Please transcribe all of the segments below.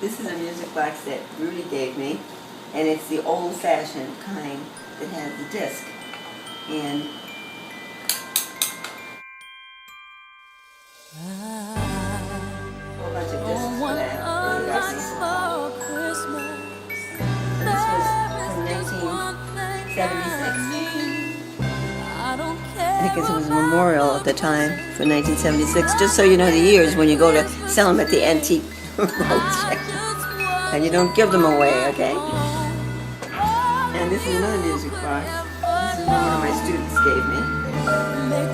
This is a music box that Rudy gave me, and it's the old-fashioned kind that has the disc. And a whole bunch of discs for that. Rudy got me. This was from 1976. I think it was a memorial at the time for 1976. Just so you know the years when you go to sell them at the antique roadshow. And you don't give them away, okay? And this is another music box. This is one of my students gave me. And I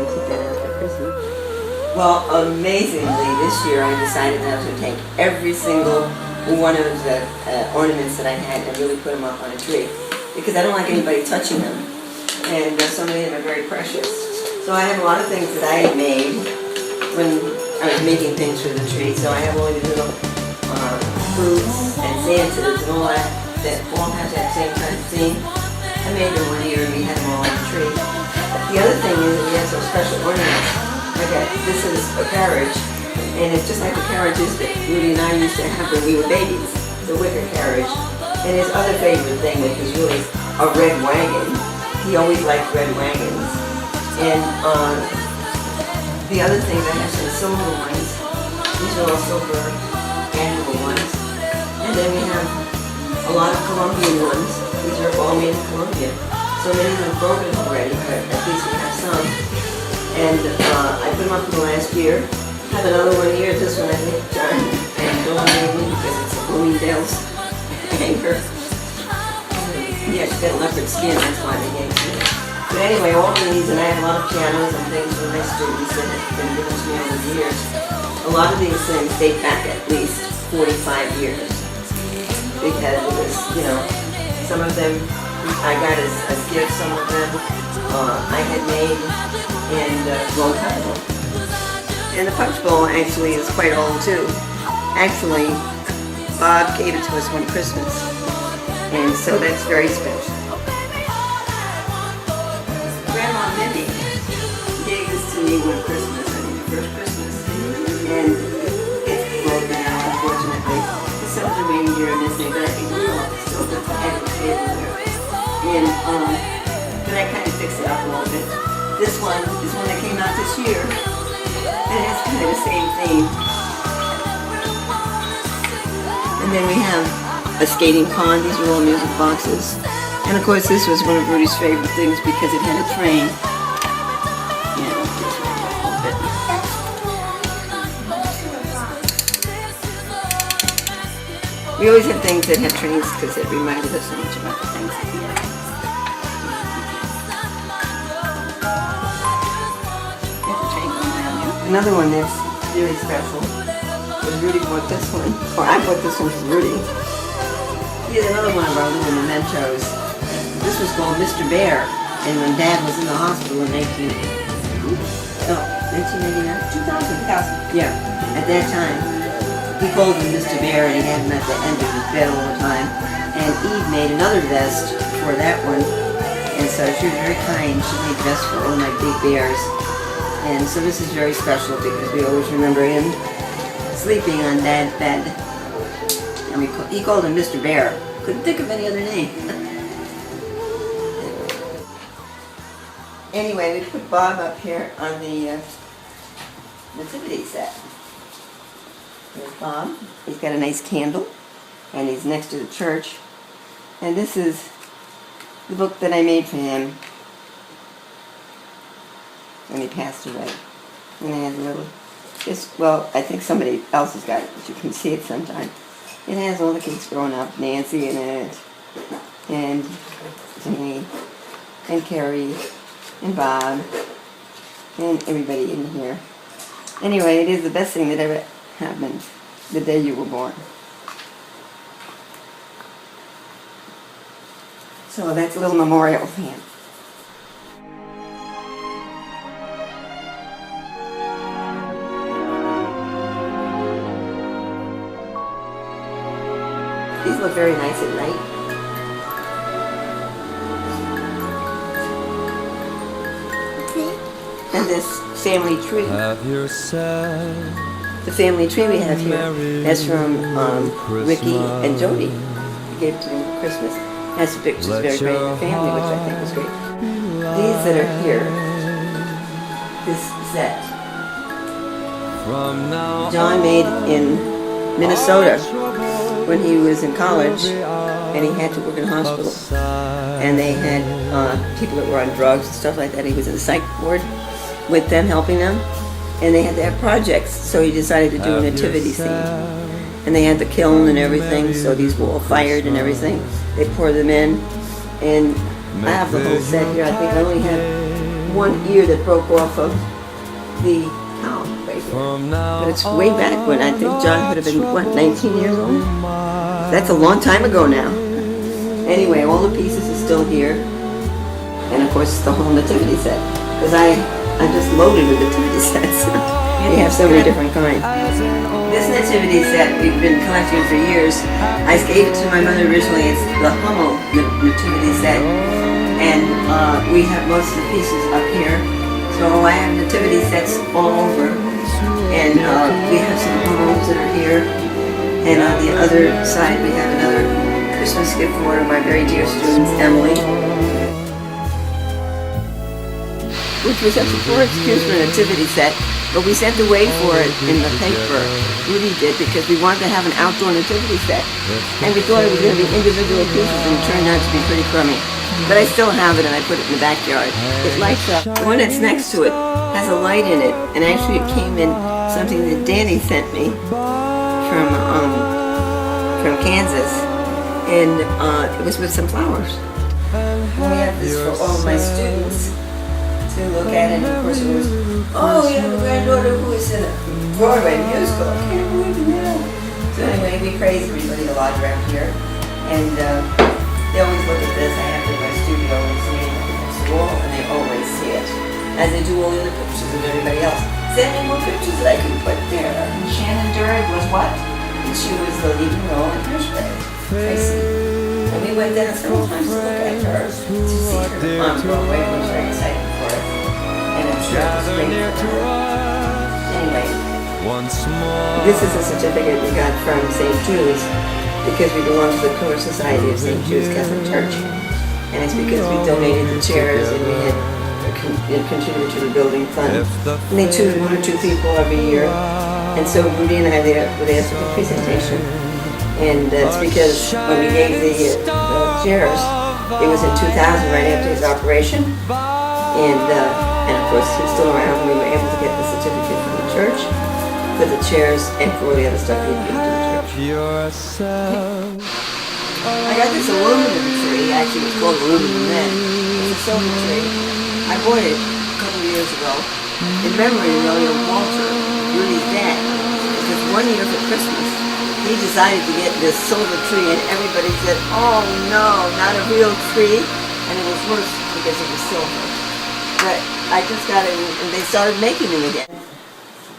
keep that out for Christmas. Well, amazingly, this year I decided that I was going to take every single one of the ornaments that I had and really put them up on a tree. Because I don't like anybody touching them. And so many of them are very precious. So I have a lot of things that I had made when I was making things for the tree. So I have all these little fruits and Santas and all that all have that same kind of theme. I made them one year and we had them all on the tree. The other thing is that we have some special ornaments. This is a carriage, and it's just like the carriages that Rudy and I used to have when we were babies, the wicker carriage. And his other favorite thing, which was really a red wagon. He always liked red wagons. And the other things, I have some silver ones. These are all silver annual ones. And then we have a lot of Colombian ones. These are all made in Colombia. So many of them are broken already, but at least we have some. And I put them up for the last year. I have another one here. This one I think John and Dawn made me because it's a Bloomingdale's anchor. Yeah, she's got leopard skin, that's why they gave me. But anyway, all of these, and I have a lot of pianos and things from my students that have been given to me over the years. A lot of these things date back at least 45 years. Because it was, you know, some of them I got as gifts, some of them I had made and long time ago. And the punch bowl actually is quite old too. Actually, Bob gave it to us one Christmas. And so that's very special. Grandma Minnie gave this to me one Christmas, I think the first Christmas. And it's broken now, unfortunately. Some of the reindeer are missing, but I think we all still have the table there. And but I kind of fixed it up a little bit. This one is one that came out this year. And it has kind of the same theme. And then we have a skating pond. These are all music boxes. And of course this was one of Rudy's favorite things because it had a train. Yeah, just a little bit. We always have things that have trains because it reminded us so much about the things that we had. Another one that's really special is Rudy bought this one. Or I bought this one for Rudy. Here's another one of our little mementos. This was called Mr. Bear, and when Dad was in the hospital in 1989? 2000. Yeah, at that time, he called him Mr. Bear, and he had him at the end of his bed all the time. And Eve made another vest for that one, and so she was very kind. She made vests for all my big bears. And so this is very special because we always remember him sleeping on Dad's bed. And he called him Mr. Bear. Couldn't think of any other name. Anyway, we put Bob up here on the nativity set. There's Bob. He's got a nice candle. And he's next to the church. And this is the book that I made for him when he passed away. And it has a little, well, I think somebody else has got it, but you can see it sometime. It has all the kids growing up, Nancy in it, and Jimmy, and Carrie, and Bob, and everybody in here. Anyway, it is the best thing that ever happened the day you were born. So that's a little memorial for him. These look very nice at night. And this family tree. Have yourself the family tree we have here. That's from Ricky and Jody. He gave it to me for Christmas. Has some pictures of everybody in the family, which I think was great. These that are here, this set, John made in Minnesota when he was in college, and he had to work in a hospital. And they had people that were on drugs and stuff like that. He was in the psych ward with them, helping them. And they had to have projects, so he decided to do a nativity scene. And they had the kiln and everything, so these were all fired and everything. They pour them in, and I have the whole set here. I think I only have one ear that broke off of the cow right here. But it's way back when I think John would have been, what, 19 years old? That's a long time ago now. Anyway, all the pieces are still here. And of course, the whole nativity set. Because I'm just loaded with nativity sets. We have so many different kinds. This nativity set we've been collecting for years. I gave it to my mother originally. It's the Hummel nativity set. And we have most of the pieces up here. So I have nativity sets all over. And we have some Hummels that are here. And on the other side we have another Christmas gift from one of my very dear students, Emily. Which was such a poor excuse for a nativity set, but we sent away for it in the paper. Rudy did, because we wanted to have an outdoor nativity set. And we thought it was going to be individual pieces, and it turned out to be pretty crummy. But I still have it, and I put it in the backyard. It lights up. The one that's next to it has a light in it, and actually it came in something that Danny sent me from Kansas, and it was with some flowers. We have this for all of my students to look at, and of course it was, oh, you have a granddaughter who is in a Broadway musical. I can't believe you know. So anyway, we praise everybody a lot around here, and they always look at this. I have it in my studio and it's laying up against the wall, and they always see it, as they do all the other pictures of everybody else. Send me more pictures that I can put there. Shannon Durd was what? And she was the leading role in Hairspray. Tracy. And we went down several times to look at her, to see her on Broadway. It was very exciting for us. And I'm sure it was great for her. Anyway, this is a certificate we got from St. Jude's because we belong to the Pillar Society of St. Jude's Catholic Church. And it's because we donated the chairs and we had contributed to the building fund. And they choose one or two people every year. And so Rudy and I were there for the presentation. And it's because when we gave the chairs, it was in 2000, right after his operation. And of course, he was still around, and we were able to get the certificate from the church for the chairs and for all the other stuff he gave to the church. I got this aluminum tree. Actually, it's called aluminum then. It's a silver tree. I bought it a couple of years ago in memory really of Walter, Rudy's dad. Because one year for Christmas, he decided to get this silver tree, and everybody said, oh no, not a real tree. And it was worse because it was silver. But I just got it, and they started making them again.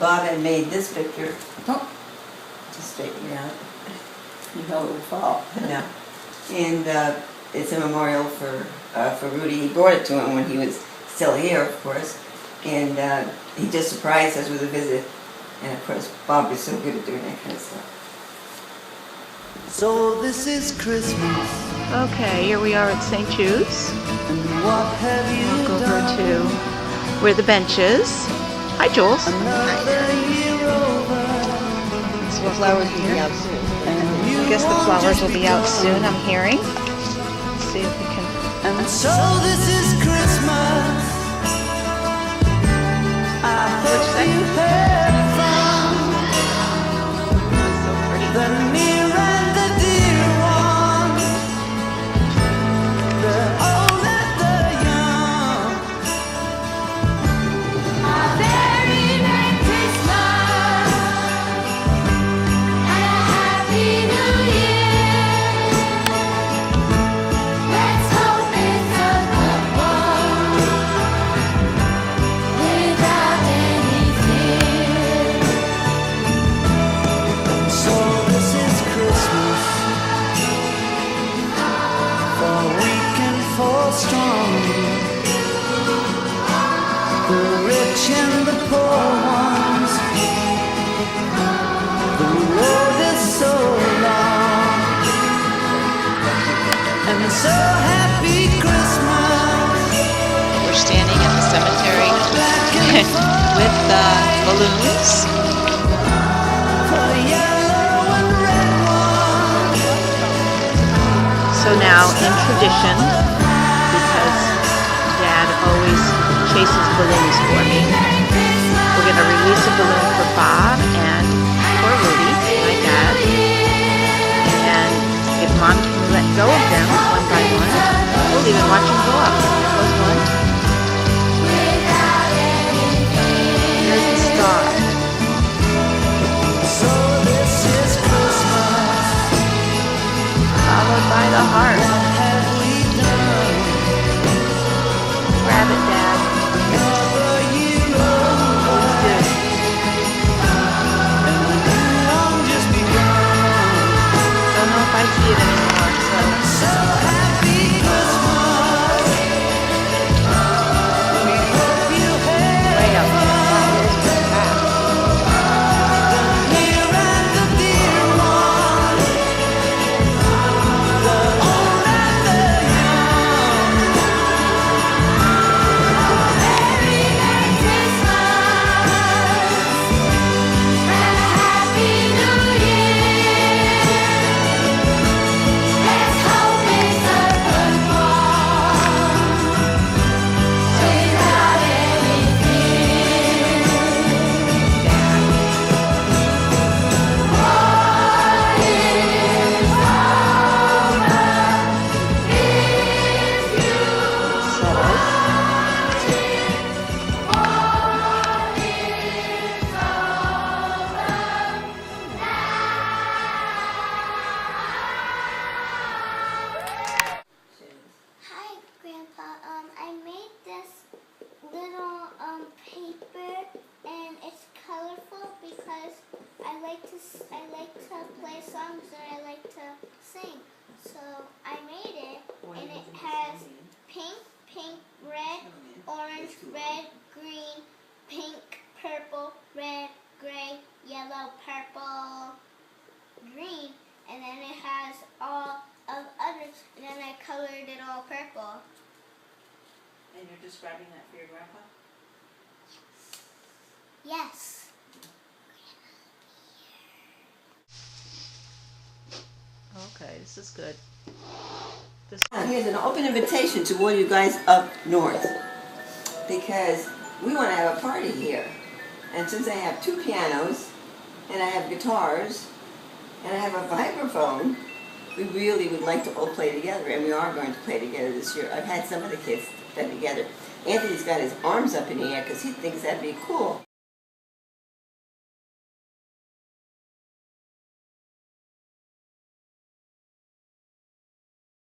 Bob had made this picture. Oh, just straighten it out. You know it would fall. No. And it's a memorial for Rudy. He brought it to him when he was still here, of course. And he just surprised us with a visit. And of course, Bob is so good at doing that kind of stuff. So this is Christmas. Okay, here we are at St. Jude's. What have you Go over done? to where the bench is. Hi, Jules. Another year over. So the flowers will be out soon. I guess the flowers will be out soon, I'm hearing. Let's see if we can... And so this is Christmas. I hope you heard from the near and the dear ones, the old and the young. A very Merry Christmas and a Happy New Year. Let's hope it's a good one without any fear. with balloons. So now, in tradition, because Dad always chases balloons for me, we're going to release a balloon for Bob and for Rudy, my dad. And if Mom can let go of them one by one, we'll even watch them go up. There goes one. There's the star. Followed by the heart. Grab it, Dad. Good. Don't know if I see it anymore, so. Way up there. Wow, it's pretty fast. Hi, Grandpa. I made this little paper, and it's colorful because I like to play songs and I like to sing. So I made it, and it has pink, red, orange, red, green, pink, purple, red, gray, yellow, purple, green, and then it has all of others, and then I colored it all purple. And you're describing that for your grandpa? Yes. Okay, this is good. Here's an open invitation to all you guys up north, because we want to have a party here. And since I have 2 pianos, and I have guitars, and I have a vibraphone, we really would like to all play together, and we are going to play together this year. I've had some of the kids play together. Anthony's got his arms up in the air because he thinks that'd be cool.